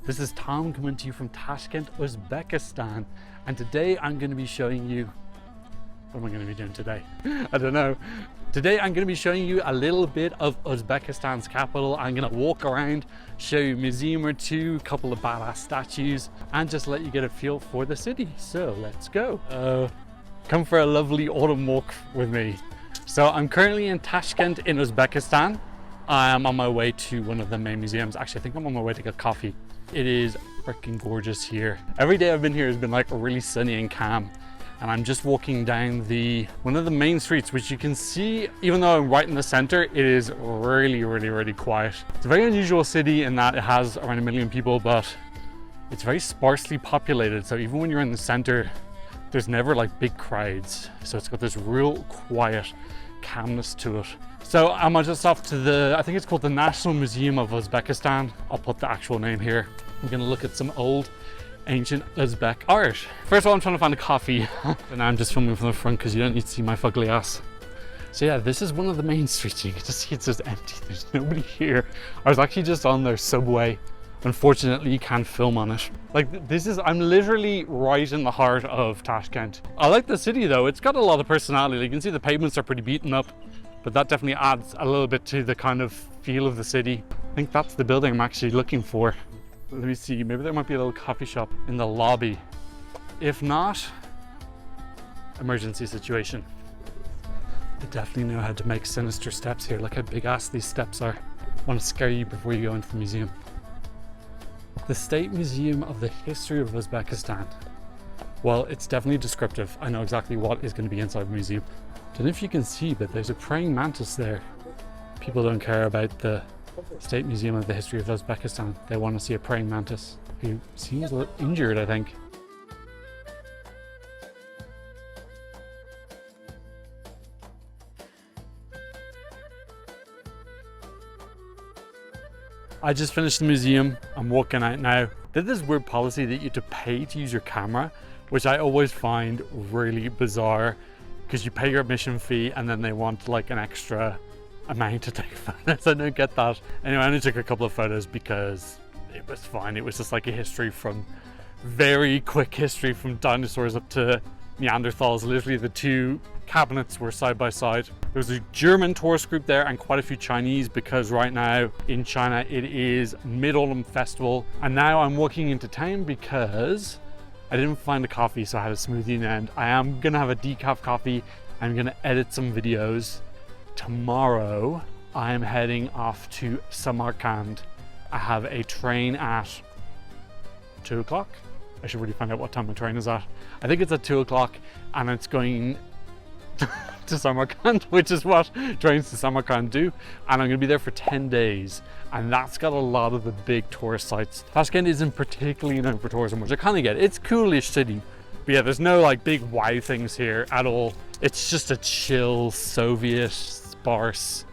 This is Tom coming to you from Tashkent, Uzbekistan. And today I'm going to be showing you, what am I going to be doing today? I don't know. Today I'm going to be showing you a little bit of Uzbekistan's capital. I'm going to walk around, show you a museum or two, a couple of badass statues, and just let you get a feel for the city. So let's go. Come for a lovely autumn walk with me. So I'm currently in Tashkent in Uzbekistan. I'm on my way to one of the main museums. Actually, I think I'm on my way to get coffee. It is freaking gorgeous here. Every day I've been here has been like really sunny and calm. And I'm just walking down one of the main streets, which you can see, even though I'm right in the center, it is really quiet. It's a very unusual city in that it has around 1 million people, but it's very sparsely populated. So even when you're in the center, there's never like big crowds. So it's got this real quiet calmness to it. So I'm just off to I think it's called the National Museum of Uzbekistan. I'll put the actual name here. I'm gonna look at some old ancient Uzbek art. First of all, I'm trying to find a coffee. And I'm just filming from the front because you don't need to see my fugly ass. So yeah, this is one of the main streets. You can just see it's just empty. There's nobody here. I was actually just on their subway. Unfortunately, you can't film on it. Like I'm literally right in the heart of Tashkent. I like the city though. It's got a lot of personality. You can see the pavements are pretty beaten up, but that definitely adds a little bit to the kind of feel of the city. I think that's the building I'm actually looking for. Let me see, maybe there might be a little coffee shop in the lobby. If not, emergency situation. I definitely know how to make sinister steps here. Look how big ass these steps are. I want to scare you before you go into the museum. The State Museum of the History of Uzbekistan. Well, it's definitely descriptive. I know exactly what is going to be inside the museum. Don't know if you can see, but there's a praying mantis there. People don't care about the State Museum of the History of Uzbekistan. They want to see a praying mantis who seems a little injured, I think. I just finished the museum. I'm walking out now. There's this weird policy that you have to pay to use your camera, which I always find really bizarre, because you pay your admission fee and then they want like an extra amount to take photos. I don't get that. Anyway, I only took a couple of photos because it was fine. It was just like a very quick history from dinosaurs up to Neanderthals. Literally the two cabinets were side by side. There was a German tourist group there and quite a few Chinese, because right now in China it is Mid-Autumn Festival. And now I'm walking into town because I didn't find a coffee, so I had a smoothie in the end. I am gonna have a decaf coffee. I'm gonna edit some videos. Tomorrow I'm heading off to Samarkand. I have a train at 2 o'clock. I should really find out what time my train is at. I think it's at 2 o'clock and it's going to Samarkand, which is what trains to Samarkand do. And I'm gonna be there for 10 days. And that's got a lot of the big tourist sites. Tashkent isn't particularly known for tourism, which I kind of get. It's a coolish city. But yeah, there's no like big wow things here at all. It's just a chill, Soviet, sparse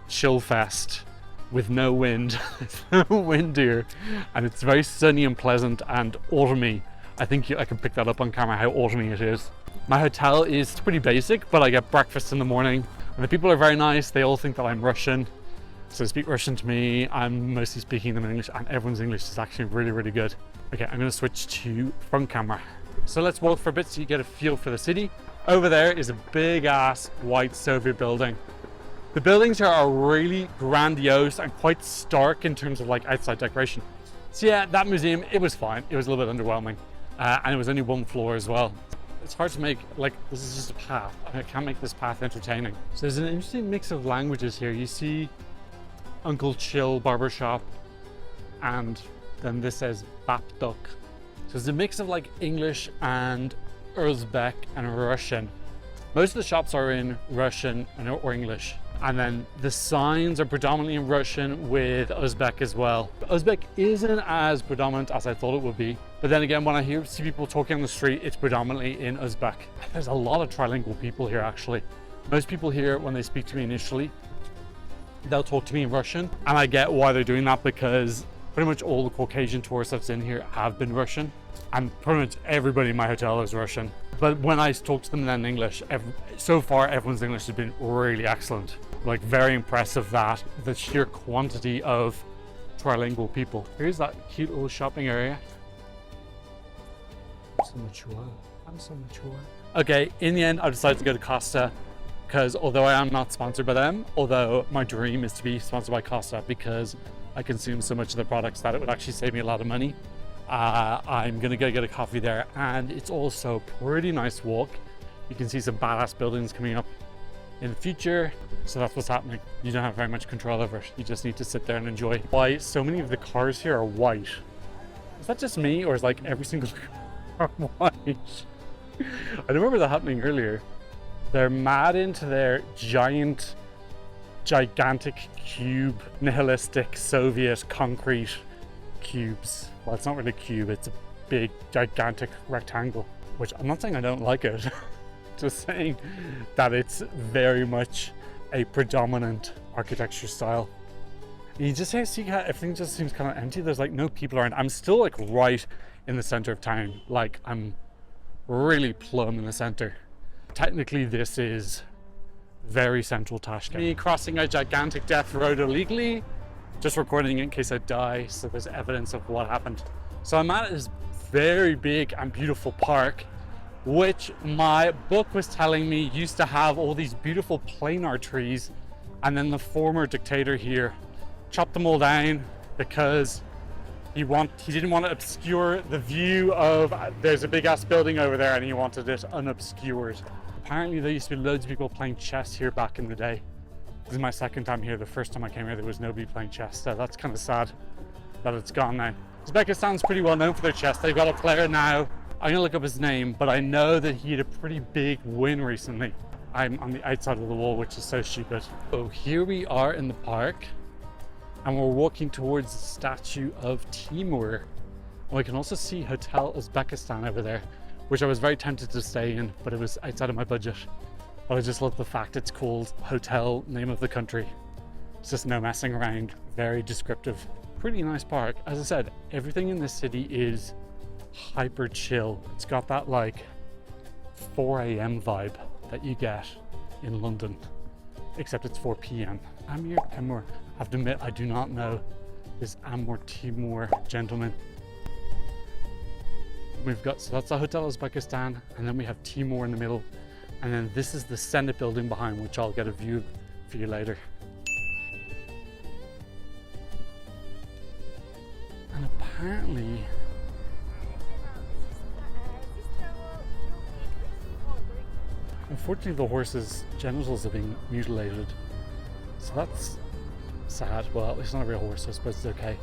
chill fest with no wind. There's no wind here. And it's very sunny and pleasant and autumny. I think I can pick that up on camera how autumny it is. My hotel is pretty basic, but I get breakfast in the morning. And the people are very nice. They all think that I'm Russian. So they speak Russian to me. I'm mostly speaking them in English, and everyone's English is actually really good. Okay, I'm gonna switch to front camera. So let's walk for a bit so you get a feel for the city. Over there is a big ass white Soviet building. The buildings here are really grandiose and quite stark in terms of like outside decoration. So yeah, that museum, it was fine. It was a little bit underwhelming. And it was only one floor as well. It's hard to make, like, this is just a path. I can't make this path entertaining. So there's an interesting mix of languages here. You see Uncle Chill Barbershop, and then this says Bapdok. So it's a mix of like English and Uzbek and Russian. Most of the shops are in Russian or English. And then the signs are predominantly in Russian with Uzbek as well. Uzbek isn't as predominant as I thought it would be. But then again, when I see people talking on the street, it's predominantly in Uzbek. There's a lot of trilingual people here actually. Most people here, when they speak to me initially, they'll talk to me in Russian. And I get why they're doing that, because pretty much all the Caucasian tourists that's in here have been Russian. And pretty much everybody in my hotel is Russian. But when I talk to them then in English, so far everyone's English has been really excellent. Like very impressive that the sheer quantity of trilingual people. Here's that cute little shopping area. I'm so mature. I'm so mature. Okay, in the end, I decided to go to Costa because although I am not sponsored by them, although my dream is to be sponsored by Costa because I consume so much of their products that it would actually save me a lot of money. I'm gonna go get a coffee there, and it's also a pretty nice walk. You can see some badass buildings coming up in the future, so that's what's happening. You don't have very much control over it. You just need to sit there and enjoy. Why so many of the cars here are white? Is that just me, or is like every single car white? I remember that happening earlier. They're mad into their gigantic cube, nihilistic Soviet concrete cubes. Well, it's not really a cube, it's a big, gigantic rectangle, which I'm not saying I don't like it, just saying that it's very much a predominant architecture style. And you just see how everything just seems kind of empty. There's like no people around. I'm still like right in the center of town. Like I'm really plumb in the center. Technically, this is very central Tashkent. Me crossing a gigantic death road illegally, just recording it in case I die, so there's evidence of what happened. So I'm at this very big and beautiful park, which my book was telling me used to have all these beautiful planar trees, and then the former dictator here chopped them all down because he didn't want to obscure the view of there's a big ass building over there, and he wanted it unobscured. Apparently there used to be loads of people playing chess here back in the day. This is my second time here. The first time I came here there was nobody playing chess, so that's kind of sad that it's gone now. Uzbekistan's pretty well known for their chess. They've got a player now, I'm gonna look up his name, but I know that he had a pretty big win recently. I'm on the outside of the wall, which is so stupid. So here we are in the park, and we're walking towards the statue of Timur. And we can also see Hotel Uzbekistan over there, which I was very tempted to stay in, but it was outside of my budget. But I just love the fact it's called hotel, name of the country. It's just no messing around, very descriptive. Pretty nice park. As I said, everything in this city is hyper chill. It's got that like 4 a.m. vibe that you get in London, except it's 4 p.m. Amir Timur. I have to admit, I do not know this Amir Timur gentleman. We've got, so that's the Hotel Uzbekistan, and then we have Timur in the middle, and then this is the Senate building behind, which I'll get a view for you later. And apparently, unfortunately the horse's genitals are being mutilated, so that's sad. Well, it's not a real horse, so I suppose it's okay.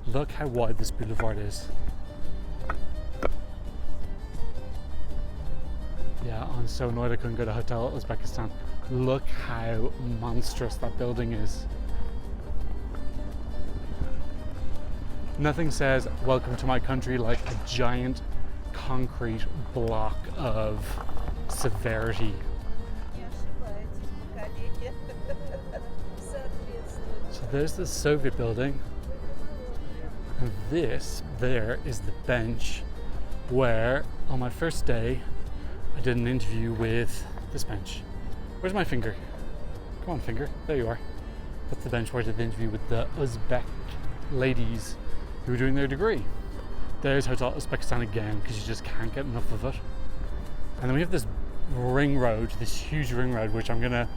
Look how wide this boulevard is. Yeah, I'm so annoyed I couldn't go to Hotel Uzbekistan. Look how monstrous that building is. Nothing says welcome to my country like a giant concrete block of severity. So there's the Soviet building, and this there is the bench where on my first day I did an interview with this bench. Where's my finger? Come on, finger. There you are. That's the bench where I did the interview with the Uzbek ladies who were doing their degree. There's Hotel Uzbekistan again, because you just can't get enough of it. And then we have this ring road, this huge ring road, which I'm gonna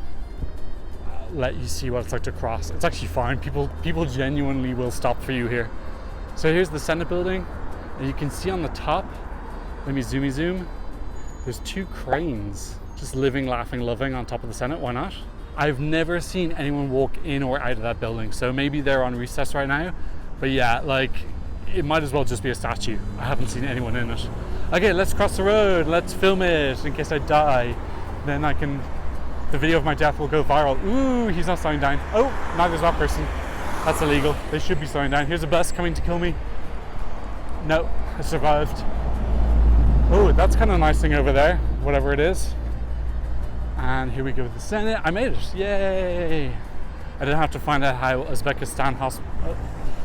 let you see what it's like to cross. It's actually fine. People genuinely will stop for you here. So here's the Senate building, and you can see on the top, let me zoom, there's 2 cranes just living, laughing, loving on top of the Senate. Why not? I've never seen anyone walk in or out of that building, so maybe they're on recess right now. But yeah, like, it might as well just be a statue. I haven't seen anyone in it. Okay, let's cross the road. Let's film it in case I die. Then the video of my death will go viral. Ooh, he's not slowing down. Oh, neither's that person. That's illegal. They should be slowing down. Here's a bus coming to kill me. No, I survived. Oh, that's kind of a nice thing over there, whatever it is. And here we go with the Senate. I made it, yay! I didn't have to find out how Uzbekistan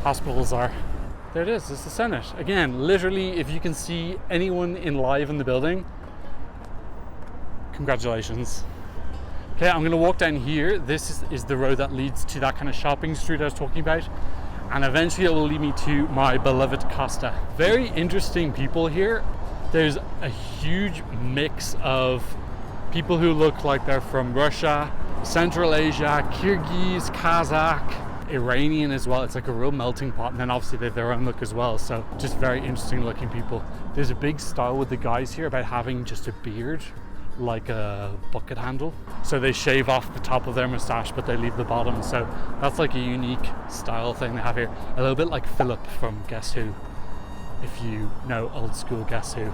hospitals are. There it is, it's the Senate. Again, literally, if you can see anyone live in the building, congratulations. Okay, I'm gonna walk down here. This is the road that leads to that kind of shopping street I was talking about. And eventually it will lead me to my beloved Costa. Very interesting people here. There's a huge mix of people who look like they're from Russia, Central Asia, Kyrgyz, Kazakh, Iranian as well. It's like a real melting pot, and then obviously they have their own look as well, so just very interesting looking people. There's a big style with the guys here about having just a beard like a bucket handle, so they shave off the top of their mustache but they leave the bottom, so that's like a unique style thing they have here, a little bit like Philip from Guess Who, if you know old school Guess Who.